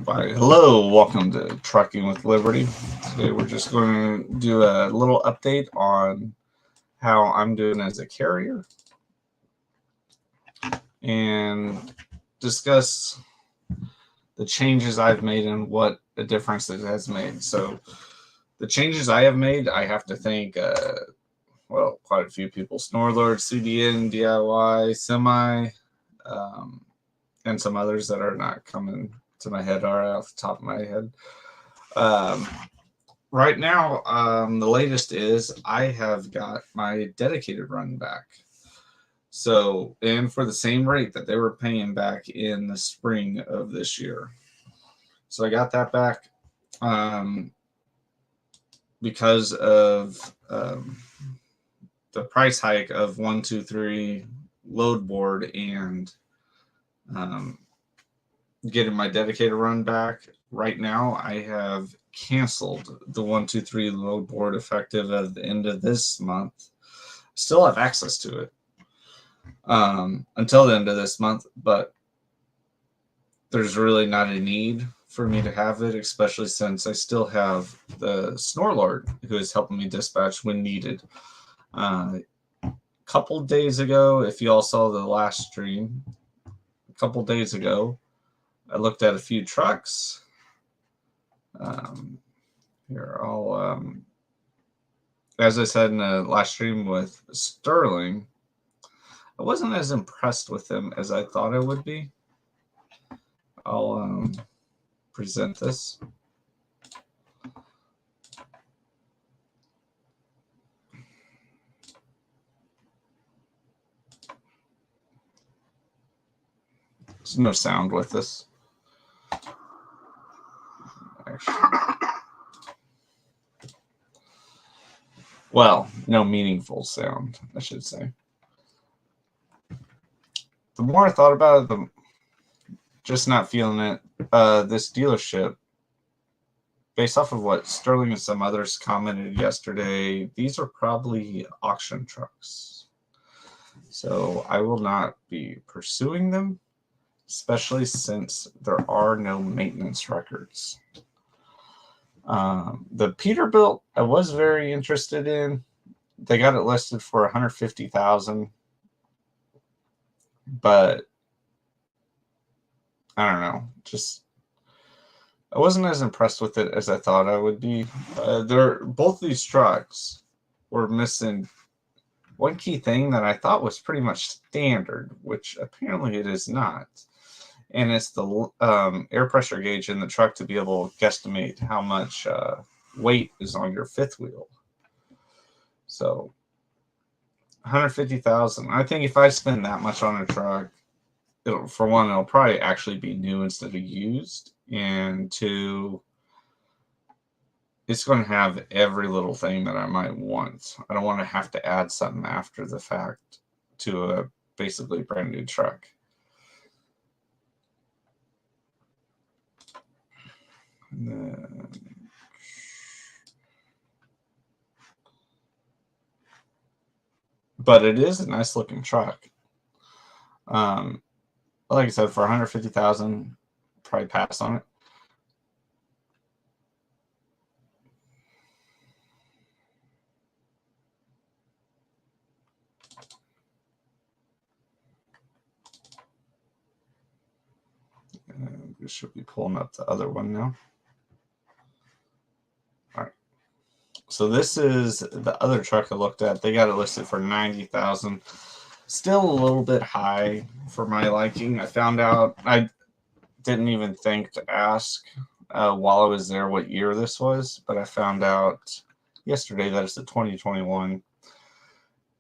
Why, hello, welcome to Trucking with Liberty. Today we're just going to do a little update on how I'm doing as a carrier and discuss the changes I've made and what a difference it has made. So, the changes I have made, I have to thank, quite a few people: Snorelord, CDN, DIY, Semi, um, and some others that are not coming to my head are off the top of my head. Um, right now, the latest is I have got my dedicated run back. So, and for the same rate that they were paying back in the spring of this year. So I got that back um, because of the price hike of 123 load board and um, getting my dedicated run back. Right now, I have canceled the 123 load board effective at the end of this month. Still have access to it until the end of this month, but there's really not a need for me to have it, especially since I still have the Snorelord who is helping me dispatch when needed. A couple days ago, if you all saw the last stream, a couple days ago, I looked at a few trucks. Here, as I said in the last stream with Sterling, I wasn't as impressed with him as I thought I would be. I'll present this. There's no sound with this. Actually. Well, no meaningful sound, I should say. The more I thought about it, the just not feeling it. This dealership, based off of what Sterling and some others commented yesterday, these are probably auction trucks. So I will not be pursuing them, especially since there are no maintenance records. The Peterbilt I was very interested in. They got it listed for $150,000, but I don't know. Just I wasn't as impressed with it as I thought I would be. Both these trucks were missing one key thing that I thought was pretty much standard, which apparently it is not. And it's the air pressure gauge in the truck to be able to guesstimate how much weight is on your fifth wheel. So 150,000. I think if I spend that much on a truck, it'll probably actually be new instead of used, and two, it's going to have every little thing that I might want. I don't want to have to add something after the fact to a basically brand new truck. But it is a nice looking truck. Like I said, for 150,000, probably pass on it. We should be pulling up the other one now. All right. So this is the other truck I looked at. They got it listed for 90,000. Still a little bit high for my liking. I found out, I didn't even think to ask while I was there what year this was, but I found out yesterday that it's a 2021.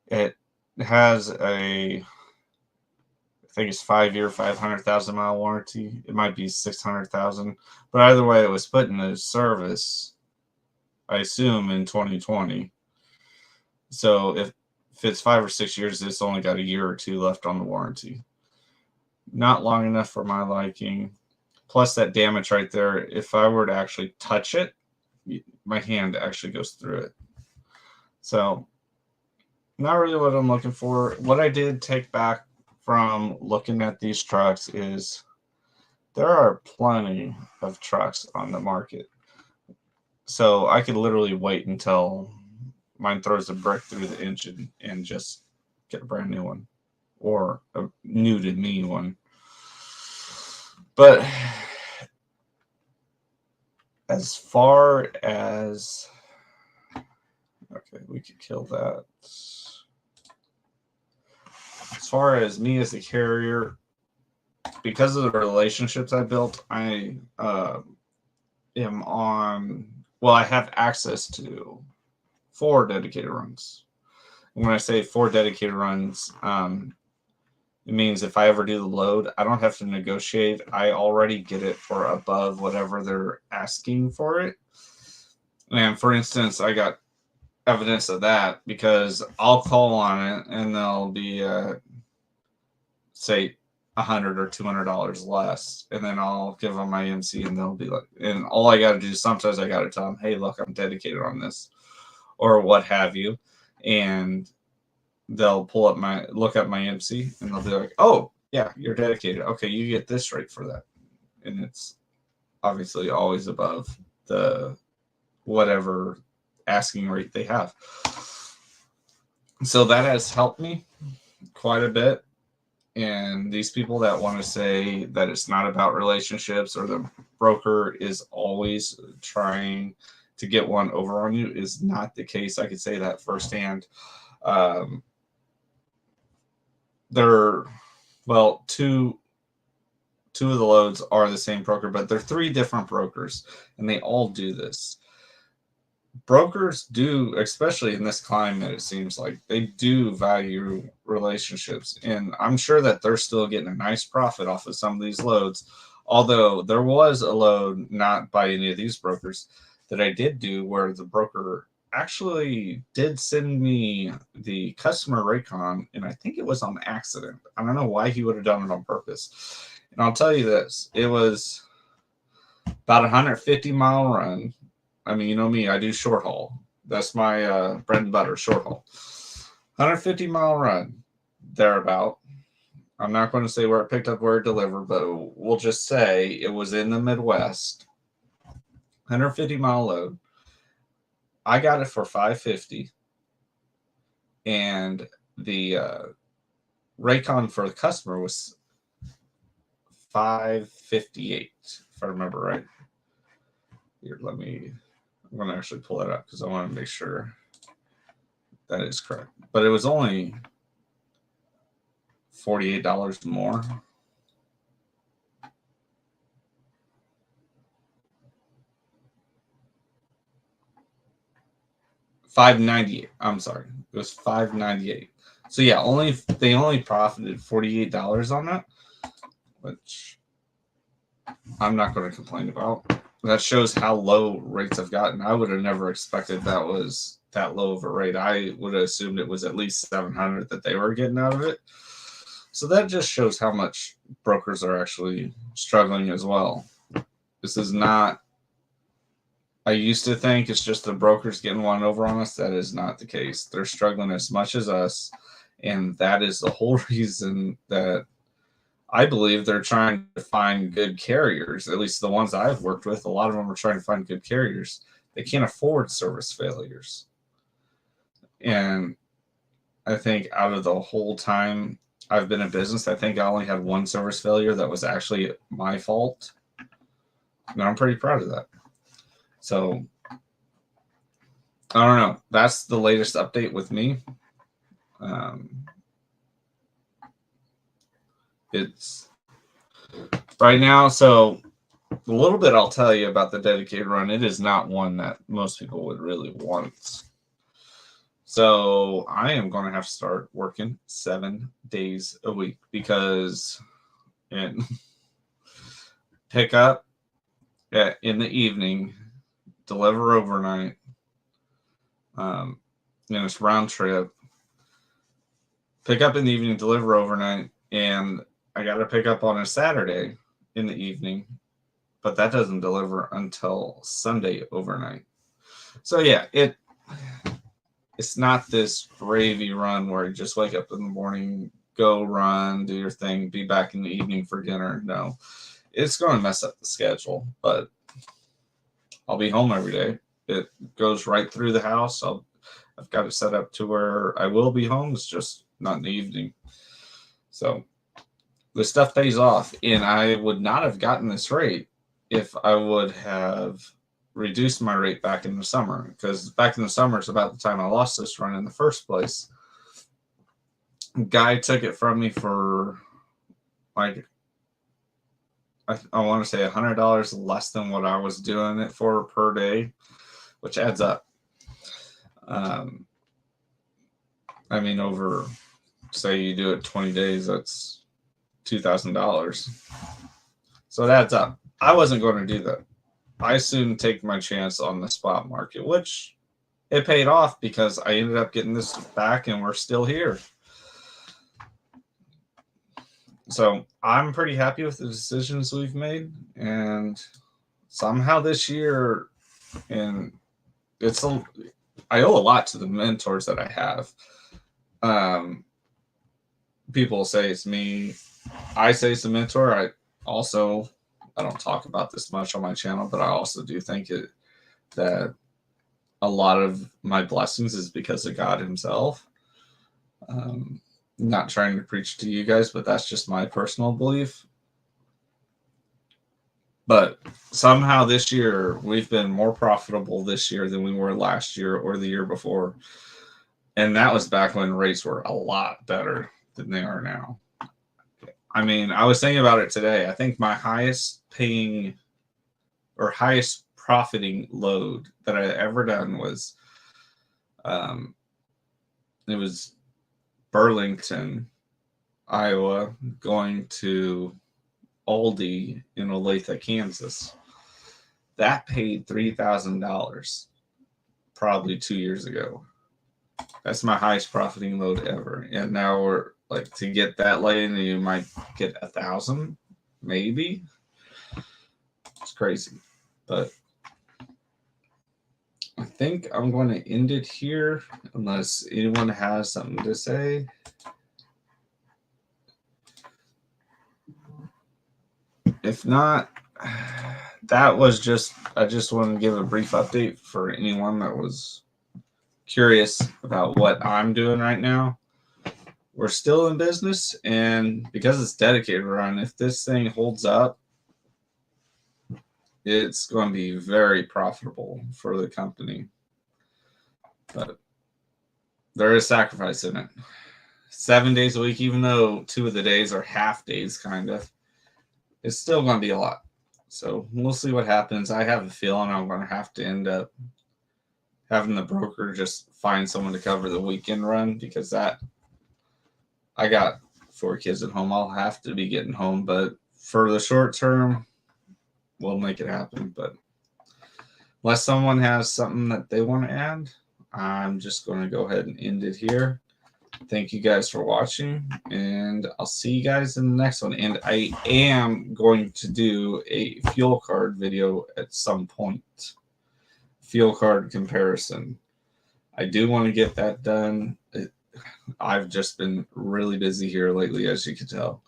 It has I think it's 5-year, 500,000 mile warranty. It might be 600,000, but either way, it was put into service, I assume, in 2020. So if it's 5 or 6 years, it's only got a year or two left on the warranty. Not long enough for my liking. Plus that damage right there, if I were to actually touch it, my hand actually goes through it. So not really what I'm looking for. What I did take back from looking at these trucks is there are plenty of trucks on the market. So I could literally wait until mine throws a brick through the engine and just get a brand new one or a new to me one. But as far as, okay, we could kill that. As far as me as a carrier, because of the relationships I built, I am on, well, I have access to 4 dedicated runs. And when I say 4 dedicated runs, it means if I ever do the load, I don't have to negotiate. I already get it for above whatever they're asking for it. And for instance, I got evidence of that because I'll call on it and they'll be, say, $100 or $200 less, and then I'll give them my MC, and they'll be like, and all I got to do, sometimes I got to tell them, hey, look, I'm dedicated on this, or what have you, and they'll look up my MC, and they'll be like, oh, yeah, you're dedicated. Okay, you get this rate for that, and it's obviously always above the whatever asking rate they have. So that has helped me quite a bit. And these people that want to say that it's not about relationships or the broker is always trying to get one over on you is not the case. I could say that firsthand. They're, well, two of the loads are the same broker, but they're 3 different brokers, and they all do this. Brokers do, especially in this climate, it seems like they do value relationships, and I'm sure that they're still getting a nice profit off of some of these loads. Although there was a load not by any of these brokers that I did do where the broker actually did send me the customer Raycon, and I think it was on accident. I don't know why he would have done it on purpose. And I'll tell you this, it was about a 150-mile run. I mean, you know me, I do short haul. That's my bread and butter, short haul. 150-mile run, thereabout. I'm not going to say where it picked up, where it delivered, but we'll just say it was in the Midwest. 150-mile load. I got it for $550, and the Raycon for the customer was $558, if I remember right. Here, I'm going to actually pull that up because I want to make sure that is correct. But it was only $48 more. $598. I'm sorry. It was $598. So yeah, they only profited $48 on that, which I'm not going to complain about. That shows how low rates have gotten. I would have never expected that was that low of a rate. I would have assumed it was at least $700 that they were getting out of it. So that just shows how much brokers are actually struggling as well. This is not, I used to think it's just the brokers getting one over on us. That is not the case. They're struggling as much as us. And that is the whole reason that I believe they're trying to find good carriers. At least the ones I've worked with, a lot of them are trying to find good carriers. They can't afford service failures. And I think out of the whole time I've been in business, I think I only had 1 service failure that was actually my fault. And I'm pretty proud of that. So, I don't know. That's the latest update with me. It's right now. So, a little bit I'll tell you about the dedicated run. It is not one that most people would really want. So, I am going to have to start working 7 days a week because pick up in the evening, deliver overnight, and it's round trip. Pick up in the evening, deliver overnight, and I got to pick up on a Saturday in the evening, but that doesn't deliver until Sunday overnight. So yeah, it's not this gravy run where you just wake up in the morning, go run, do your thing, be back in the evening for dinner. No, it's going to mess up the schedule, but I'll be home every day. It goes right through the house. I've got it set up to where I will be home. It's just not in the evening. So the stuff pays off, and I would not have gotten this rate if I would have reduced my rate back in the summer, because back in the summer is about the time I lost this run in the first place. Guy took it from me for like I want to say $100 less than what I was doing it for per day, which adds up. I mean, over, say you do it 20 days, that's $2,000. So it adds up. I wasn't going to do that. I soon take my chance on the spot market, which it paid off because I ended up getting this back and we're still here. So I'm pretty happy with the decisions we've made, and somehow this year, and I owe a lot to the mentors that I have. People say it's me. I say it's the mentor. I don't talk about this much on my channel, but I also do think that a lot of my blessings is because of God himself. Not trying to preach to you guys, but that's just my personal belief. But somehow this year, we've been more profitable this year than we were last year or the year before. And that was back when rates were a lot better than they are now. I mean, I was thinking about it today. I think my highest paying or highest profiting load that I ever done was, it was Burlington, Iowa, going to Aldi in Olathe, Kansas. That paid $3,000 probably 2 years ago. That's my highest profiting load ever. And now we're like, to get that lane, you might get 1,000, maybe. It's crazy. But I think I'm going to end it here unless anyone has something to say. If not, that was I just want to give a brief update for anyone that was curious about what I'm doing right now. We're still in business, and because it's dedicated run, if this thing holds up, it's going to be very profitable for the company. But there is sacrifice in it. 7 days a week, even though 2 of the days are half days, kind of, it's still going to be a lot. So we'll see what happens. I have a feeling I'm going to have to end up having the broker just find someone to cover the weekend run, because I got 4 kids at home. I'll have to be getting home, but for the short term, we'll make it happen. But unless someone has something that they want to add, I'm just going to go ahead and end it here. Thank you guys for watching, and I'll see you guys in the next one. And I am going to do a fuel card video at some point. Fuel card comparison. I do want to get that done. I've just been really busy here lately, as you can tell.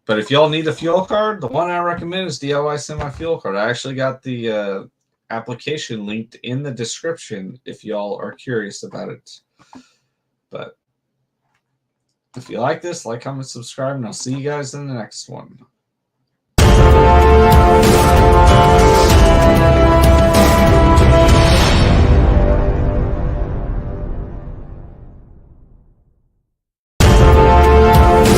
But if y'all need a fuel card, the one I recommend is DIY Semi Fuel Card. I actually got the application linked in the description if y'all are curious about it. But if you like this, like, comment, subscribe, and I'll see you guys in the next one.